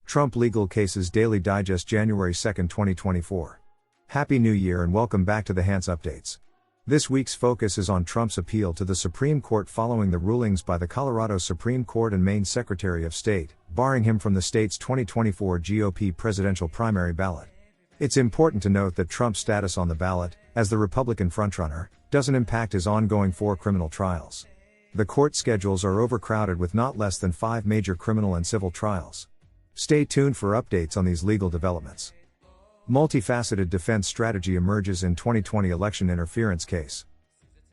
Trump Legal Cases Daily Digest, January 2, 2024. Happy New Year and welcome back to the Hans Updates. This week's focus is on Trump's appeal to the Supreme Court following the rulings by the Colorado Supreme Court and Maine Secretary of State, barring him from the state's 2024 GOP presidential primary ballot. It's important to note that Trump's status on the ballot, as the Republican frontrunner, doesn't impact his ongoing 4 criminal trials. The court schedules are overcrowded with not less than 5 major criminal and civil trials. Stay tuned for updates on these legal developments. Multifaceted defense strategy emerges in 2020 election interference case.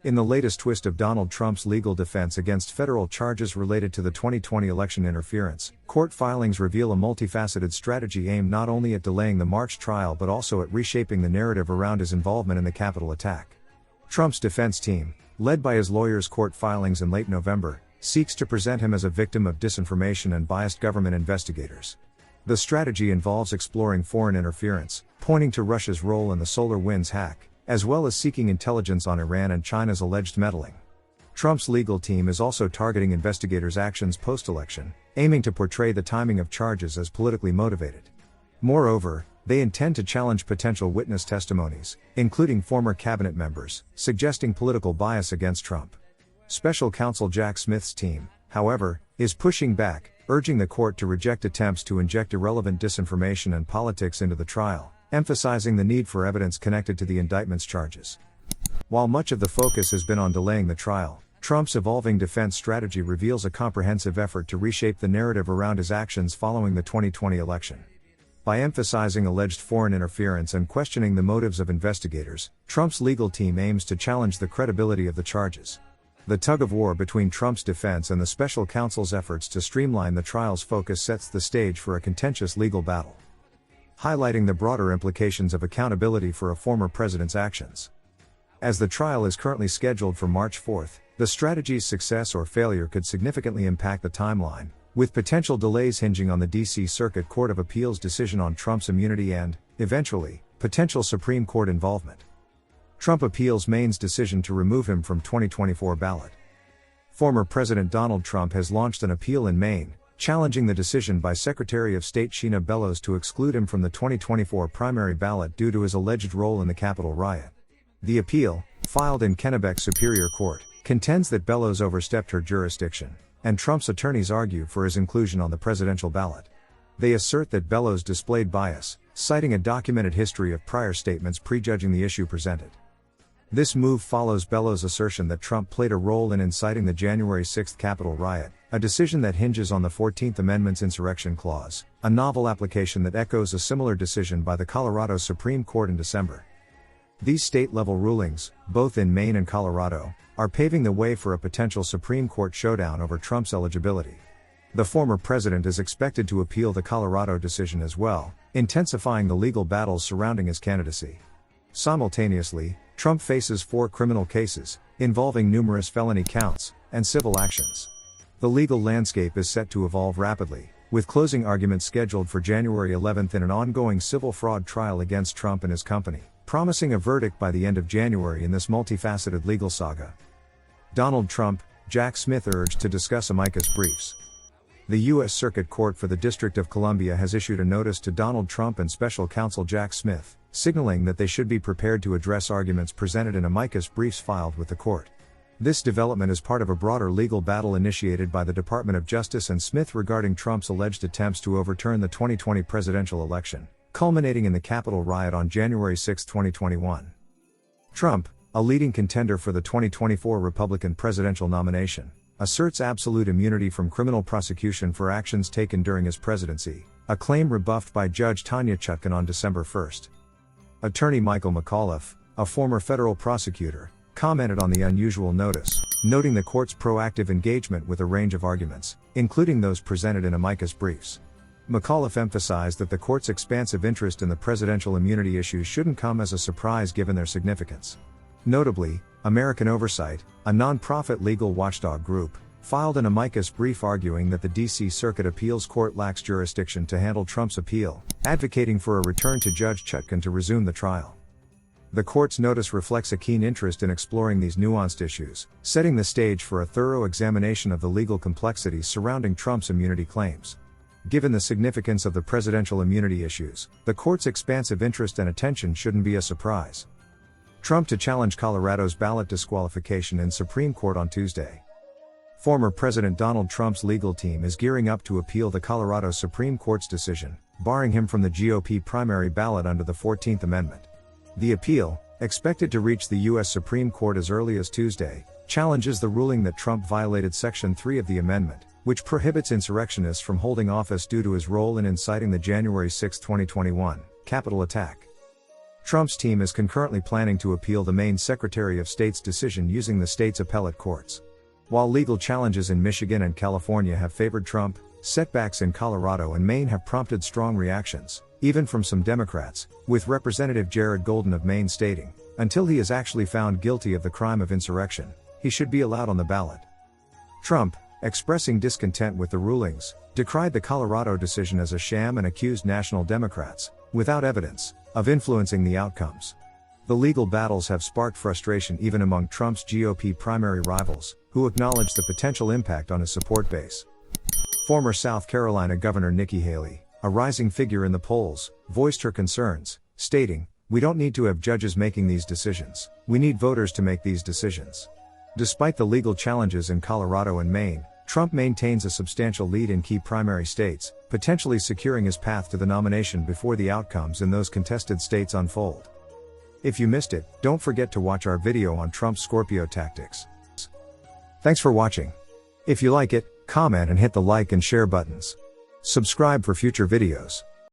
In the latest twist of Donald Trump's legal defense against federal charges related to the 2020 election interference, court filings reveal a multifaceted strategy aimed not only at delaying the March trial but also at reshaping the narrative around his involvement in the Capitol attack. Trump's defense team, led by his lawyers' court filings in late November, seeks to present him as a victim of disinformation and biased government investigators. The strategy involves exploring foreign interference, pointing to Russia's role in the SolarWinds hack, as well as seeking intelligence on Iran and China's alleged meddling. Trump's legal team is also targeting investigators' actions post-election, aiming to portray the timing of charges as politically motivated. Moreover, they intend to challenge potential witness testimonies, including former cabinet members, suggesting political bias against Trump. Special counsel Jack Smith's team, however, is pushing back, urging the court to reject attempts to inject irrelevant disinformation and politics into the trial, emphasizing the need for evidence connected to the indictment's charges. While much of the focus has been on delaying the trial, Trump's evolving defense strategy reveals a comprehensive effort to reshape the narrative around his actions following the 2020 election. By emphasizing alleged foreign interference and questioning the motives of investigators, Trump's legal team aims to challenge the credibility of the charges. The tug-of-war between Trump's defense and the special counsel's efforts to streamline the trial's focus sets the stage for a contentious legal battle, highlighting the broader implications of accountability for a former president's actions. As the trial is currently scheduled for March 4, the strategy's success or failure could significantly impact the timeline, with potential delays hinging on the D.C. Circuit Court of Appeals' decision on Trump's immunity and, eventually, potential Supreme Court involvement. Trump appeals Maine's decision to remove him from 2024 ballot. Former President Donald Trump has launched an appeal in Maine, challenging the decision by Secretary of State Sheena Bellows to exclude him from the 2024 primary ballot due to his alleged role in the Capitol riot. The appeal, filed in Kennebec Superior Court, contends that Bellows overstepped her jurisdiction, and Trump's attorneys argue for his inclusion on the presidential ballot. They assert that Bellows displayed bias, citing a documented history of prior statements prejudging the issue presented. This move follows Bellows' assertion that Trump played a role in inciting the January 6 Capitol riot, a decision that hinges on the 14th Amendment's insurrection clause, a novel application that echoes a similar decision by the Colorado Supreme Court in December. These state-level rulings, both in Maine and Colorado, are paving the way for a potential Supreme Court showdown over Trump's eligibility. The former president is expected to appeal the Colorado decision as well, intensifying the legal battles surrounding his candidacy. Simultaneously, Trump faces 4 criminal cases, involving numerous felony counts, and civil actions. The legal landscape is set to evolve rapidly, with closing arguments scheduled for January 11 in an ongoing civil fraud trial against Trump and his company, promising a verdict by the end of January in this multifaceted legal saga. Donald Trump, Jack Smith urged to discuss amicus briefs. The U.S. Circuit Court for the District of Columbia has issued a notice to Donald Trump and special counsel Jack Smith, signaling that they should be prepared to address arguments presented in amicus briefs filed with the court. This development is part of a broader legal battle initiated by the Department of Justice and Smith regarding Trump's alleged attempts to overturn the 2020 presidential election, culminating in the Capitol riot on January 6, 2021. Trump, a leading contender for the 2024 Republican presidential nomination, asserts absolute immunity from criminal prosecution for actions taken during his presidency, a claim rebuffed by Judge Tanya Chutkan on December 1. Attorney Michael McAuliffe, a former federal prosecutor, commented on the unusual notice, noting the court's proactive engagement with a range of arguments, including those presented in amicus briefs. McAuliffe emphasized that the court's expansive interest in the presidential immunity issues shouldn't come as a surprise given their significance. Notably, American Oversight, a nonprofit legal watchdog group, filed an amicus brief arguing that the D.C. Circuit Appeals Court lacks jurisdiction to handle Trump's appeal, advocating for a return to Judge Chutkan to resume the trial. The court's notice reflects a keen interest in exploring these nuanced issues, setting the stage for a thorough examination of the legal complexities surrounding Trump's immunity claims. Given the significance of the presidential immunity issues, the court's expansive interest and attention shouldn't be a surprise. Trump to challenge Colorado's ballot disqualification in Supreme Court on Tuesday. Former President Donald Trump's legal team is gearing up to appeal the Colorado Supreme Court's decision, barring him from the GOP primary ballot under the 14th Amendment. The appeal, expected to reach the U.S. Supreme Court as early as Tuesday, challenges the ruling that Trump violated Section 3 of the amendment, which prohibits insurrectionists from holding office due to his role in inciting the January 6, 2021, Capitol attack. Trump's team is concurrently planning to appeal the Maine Secretary of State's decision using the state's appellate courts. While legal challenges in Michigan and California have favored Trump, setbacks in Colorado and Maine have prompted strong reactions, even from some Democrats, with Representative Jared Golden of Maine stating, "Until he is actually found guilty of the crime of insurrection, he should be allowed on the ballot." Trump, expressing discontent with the rulings, decried the Colorado decision as a sham and accused national Democrats, without evidence, of influencing the outcomes. The legal battles have sparked frustration even among Trump's GOP primary rivals, who acknowledge the potential impact on his support base. Former South Carolina Governor Nikki Haley, a rising figure in the polls, voiced her concerns, stating, "We don't need to have judges making these decisions, we need voters to make these decisions." Despite the legal challenges in Colorado and Maine, Trump maintains a substantial lead in key primary states, potentially securing his path to the nomination before the outcomes in those contested states unfold. If you missed it, don't forget to watch our video on Trump's Scorpio tactics. Thanks for watching. If you like it, comment and hit the like and share buttons. Subscribe for future videos.